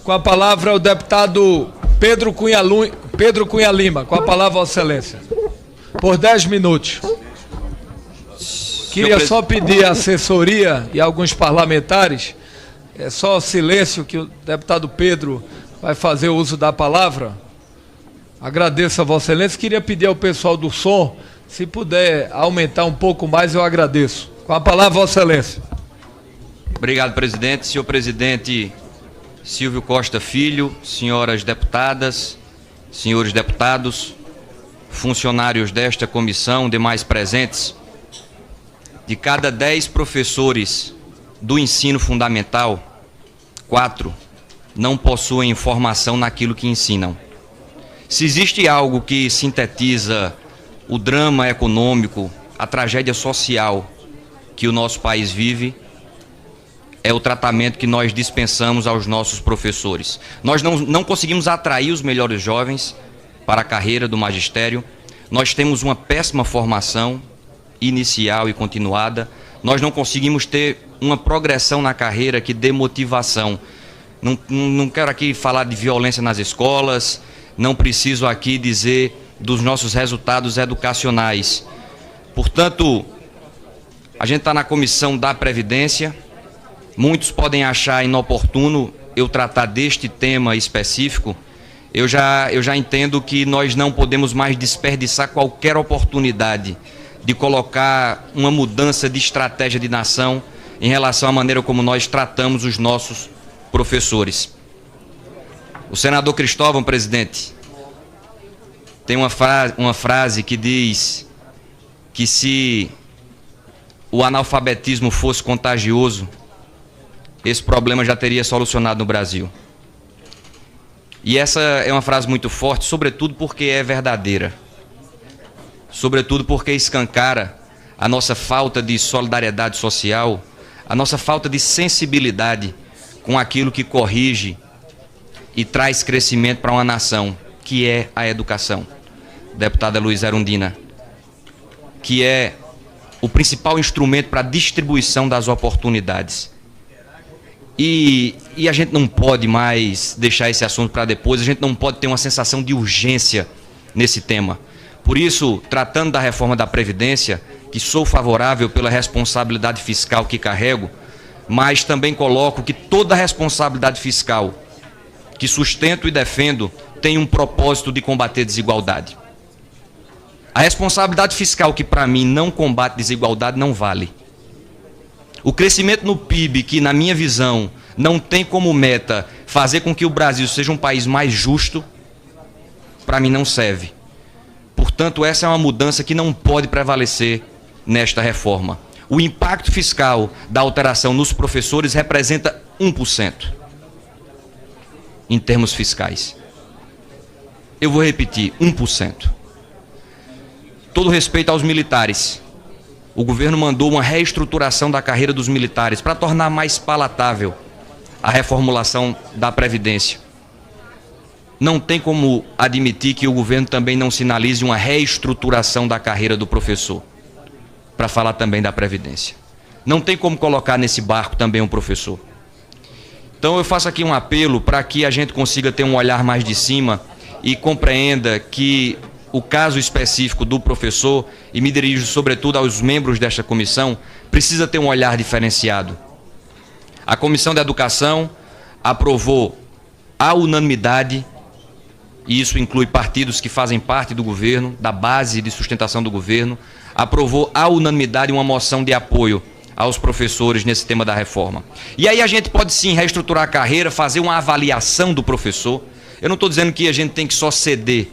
Com a palavra o deputado Pedro Cunha Lima. Com a palavra, Vossa Excelência. Por 10 minutos. Queria só pedir à assessoria e a alguns parlamentares, é só silêncio que o deputado Pedro vai fazer o uso da palavra. Agradeço a Vossa Excelência. Queria pedir ao pessoal do som, se puder aumentar um pouco mais, eu agradeço. Com a palavra, Vossa Excelência. Obrigado, presidente. Senhor presidente Silvio Costa Filho, senhoras deputadas, senhores deputados, funcionários desta comissão, demais presentes, de cada 10 professores do ensino fundamental, 4 não possuem formação naquilo que ensinam. Se existe algo que sintetiza o drama econômico, a tragédia social que o nosso país vive, é o tratamento que nós dispensamos aos nossos professores. Nós não conseguimos atrair os melhores jovens para a carreira do magistério, nós temos uma péssima formação inicial e continuada, nós não conseguimos ter uma progressão na carreira que dê motivação. Não quero aqui falar de violência nas escolas, não preciso aqui dizer dos nossos resultados educacionais. Portanto, a gente está na comissão da Previdência, muitos podem achar inoportuno eu tratar deste tema específico. Eu já entendo que nós não podemos mais desperdiçar qualquer oportunidade de colocar uma mudança de estratégia de nação em relação à maneira como nós tratamos os nossos professores. O senador Cristóvão, presidente, tem uma frase que diz que se o analfabetismo fosse contagioso, esse problema já teria solucionado no Brasil. E essa é uma frase muito forte, sobretudo porque é verdadeira. Sobretudo porque escancara a nossa falta de solidariedade social, a nossa falta de sensibilidade com aquilo que corrige e traz crescimento para uma nação, que é a educação. Deputada Luísa Erundina, que é o principal instrumento para a distribuição das oportunidades. E a gente não pode mais deixar esse assunto para depois, a gente não pode ter uma sensação de urgência nesse tema. Por isso, tratando da reforma da Previdência, que sou favorável pela responsabilidade fiscal que carrego, mas também coloco que toda responsabilidade fiscal que sustento e defendo tem um propósito de combater desigualdade. A responsabilidade fiscal que para mim não combate desigualdade não vale. O crescimento no PIB, que na minha visão não tem como meta fazer com que o Brasil seja um país mais justo, para mim não serve. Portanto, essa é uma mudança que não pode prevalecer nesta reforma. O impacto fiscal da alteração nos professores representa 1% em termos fiscais. Eu vou repetir, 1%. Todo respeito aos militares. O governo mandou uma reestruturação da carreira dos militares para tornar mais palatável a reformulação da Previdência. Não tem como admitir que o governo também não sinalize uma reestruturação da carreira do professor, para falar também da Previdência. Não tem como colocar nesse barco também um professor. Então eu faço aqui um apelo para que a gente consiga ter um olhar mais de cima e compreenda que o caso específico do professor, e me dirijo sobretudo aos membros desta comissão, precisa ter um olhar diferenciado. A Comissão da Educação aprovou à unanimidade, e isso inclui partidos que fazem parte do governo, da base de sustentação do governo, aprovou à unanimidade uma moção de apoio aos professores nesse tema da reforma. E aí a gente pode sim reestruturar a carreira, fazer uma avaliação do professor. Eu não estou dizendo que a gente tem que só ceder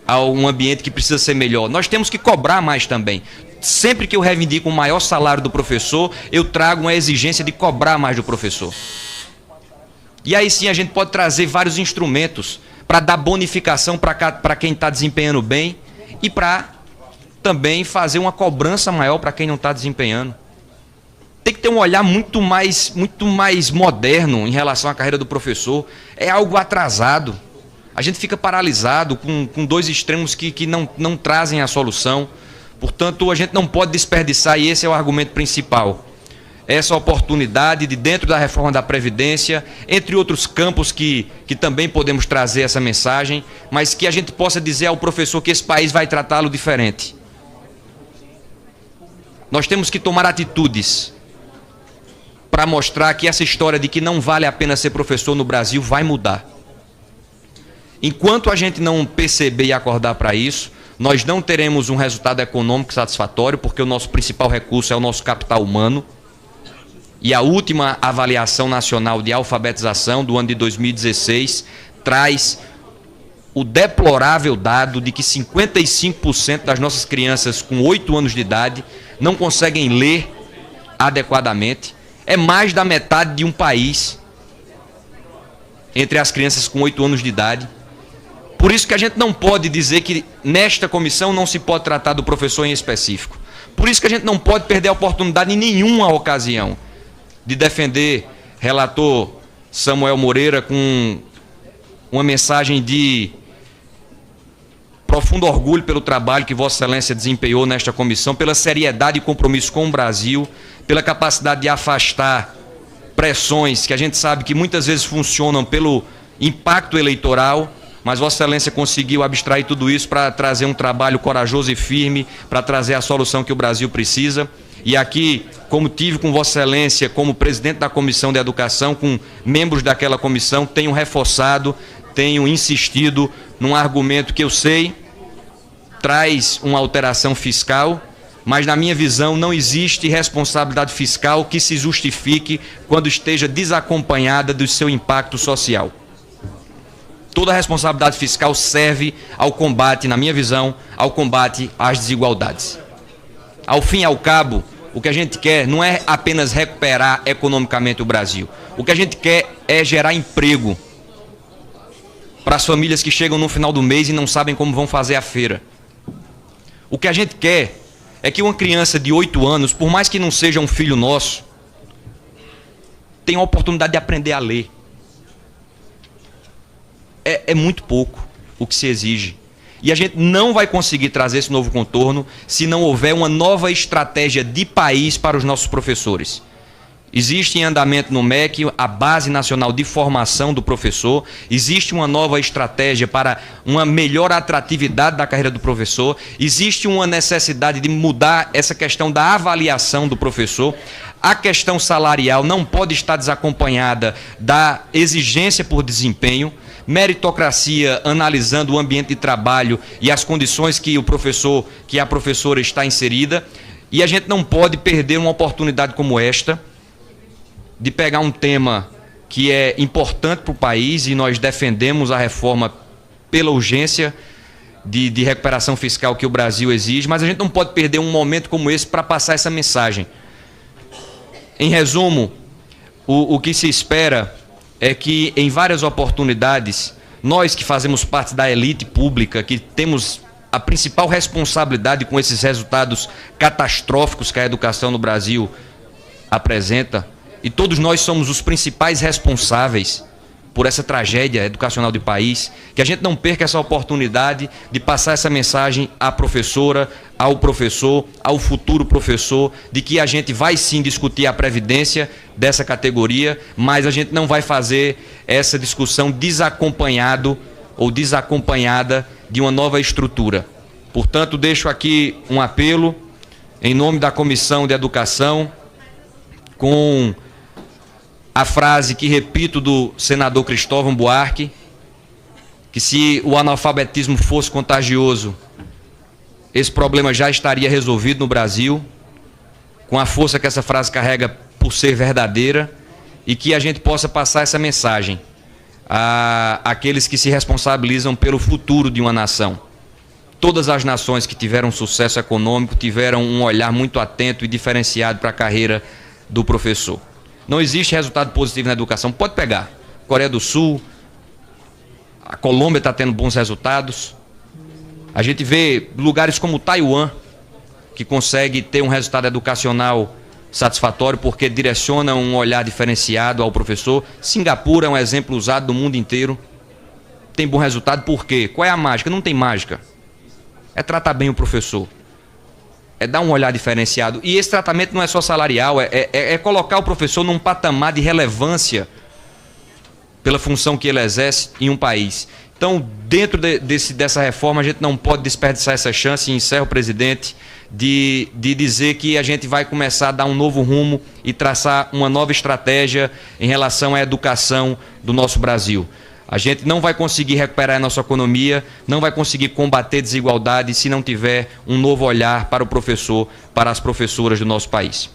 a um ambiente que precisa ser melhor. Nós temos que cobrar mais também. Sempre que eu reivindico um maior salário do professor, eu trago uma exigência de cobrar mais do professor. E aí sim a gente pode trazer vários instrumentos para dar bonificação para quem está desempenhando bem e para também fazer uma cobrança maior para quem não está desempenhando. Tem que ter um olhar muito mais moderno em relação à carreira do professor. É algo atrasado. A gente fica paralisado com dois extremos que não trazem a solução. Portanto, a gente não pode desperdiçar, e esse é o argumento principal. essa oportunidade de, dentro da reforma da Previdência, entre outros campos que também podemos trazer essa mensagem, mas que a gente possa dizer ao professor que esse país vai tratá-lo diferente. Nós temos que tomar atitudes para mostrar que essa história de que não vale a pena ser professor no Brasil vai mudar. Enquanto a gente não perceber e acordar para isso, nós não teremos um resultado econômico satisfatório, porque o nosso principal recurso é o nosso capital humano. E a última avaliação nacional de alfabetização do ano de 2016 traz o deplorável dado de que 55% das nossas crianças com 8 anos de idade não conseguem ler adequadamente. É mais da metade de um país entre as crianças com 8 anos de idade. Por isso que a gente não pode dizer que nesta comissão não se pode tratar do professor em específico. Por isso que a gente não pode perder a oportunidade em nenhuma ocasião de defender relator Samuel Moreira com uma mensagem de profundo orgulho pelo trabalho que Vossa Excelência desempenhou nesta comissão, pela seriedade e compromisso com o Brasil, pela capacidade de afastar pressões que a gente sabe que muitas vezes funcionam pelo impacto eleitoral, mas Vossa Excelência conseguiu abstrair tudo isso para trazer um trabalho corajoso e firme, para trazer a solução que o Brasil precisa. E aqui, como tive com Vossa Excelência, como presidente da Comissão de Educação, com membros daquela comissão, tenho reforçado, tenho insistido num argumento que eu sei traz uma alteração fiscal, mas na minha visão não existe responsabilidade fiscal que se justifique quando esteja desacompanhada do seu impacto social. Toda a responsabilidade fiscal serve ao combate, na minha visão, ao combate às desigualdades. Ao fim e ao cabo, o que a gente quer não é apenas recuperar economicamente o Brasil. O que a gente quer é gerar emprego para as famílias que chegam no final do mês e não sabem como vão fazer a feira. O que a gente quer é que uma criança de 8 anos, por mais que não seja um filho nosso, tenha a oportunidade de aprender a ler. É muito pouco o que se exige. E a gente não vai conseguir trazer esse novo contorno se não houver uma nova estratégia de país para os nossos professores. Existe em andamento no MEC a Base Nacional de Formação do Professor, existe uma nova estratégia para uma melhor atratividade da carreira do professor, existe uma necessidade de mudar essa questão da avaliação do professor. A questão salarial não pode estar desacompanhada da exigência por desempenho. Meritocracia, analisando o ambiente de trabalho e as condições que o professor, que a professora está inserida. E a gente não pode perder uma oportunidade como esta, de pegar um tema que é importante para o país, e nós defendemos a reforma pela urgência de recuperação fiscal que o Brasil exige, mas a gente não pode perder um momento como esse para passar essa mensagem. Em resumo, o que se espera é que, em várias oportunidades, nós que fazemos parte da elite pública, que temos a principal responsabilidade com esses resultados catastróficos que a educação no Brasil apresenta, e todos nós somos os principais responsáveis por essa tragédia educacional do país, que a gente não perca essa oportunidade de passar essa mensagem à professora, ao professor, ao futuro professor, de que a gente vai sim discutir a previdência dessa categoria, mas a gente não vai fazer essa discussão desacompanhado ou desacompanhada de uma nova estrutura. Portanto, deixo aqui um apelo em nome da Comissão de Educação, com a frase que repito do senador Cristóvão Buarque, que se o analfabetismo fosse contagioso, esse problema já estaria resolvido no Brasil, com a força que essa frase carrega por ser verdadeira, e que a gente possa passar essa mensagem àqueles que se responsabilizam pelo futuro de uma nação. Todas as nações que tiveram sucesso econômico tiveram um olhar muito atento e diferenciado para a carreira do professor. Não existe resultado positivo na educação. Pode pegar. Coreia do Sul, a Colômbia está tendo bons resultados. A gente vê lugares como Taiwan, que consegue ter um resultado educacional satisfatório porque direciona um olhar diferenciado ao professor. Singapura é um exemplo usado no mundo inteiro. Tem bom resultado por quê? Qual é a mágica? Não tem mágica. É tratar bem o professor. é dar um olhar diferenciado. E esse tratamento não é só salarial, é colocar o professor num patamar de relevância pela função que ele exerce em um país. Então, dentro dessa reforma, a gente não pode desperdiçar essa chance, e encerro, presidente, de dizer que a gente vai começar a dar um novo rumo e traçar uma nova estratégia em relação à educação do nosso Brasil. A gente não vai conseguir recuperar a nossa economia, não vai conseguir combater desigualdade se não tiver um novo olhar para o professor, para as professoras do nosso país.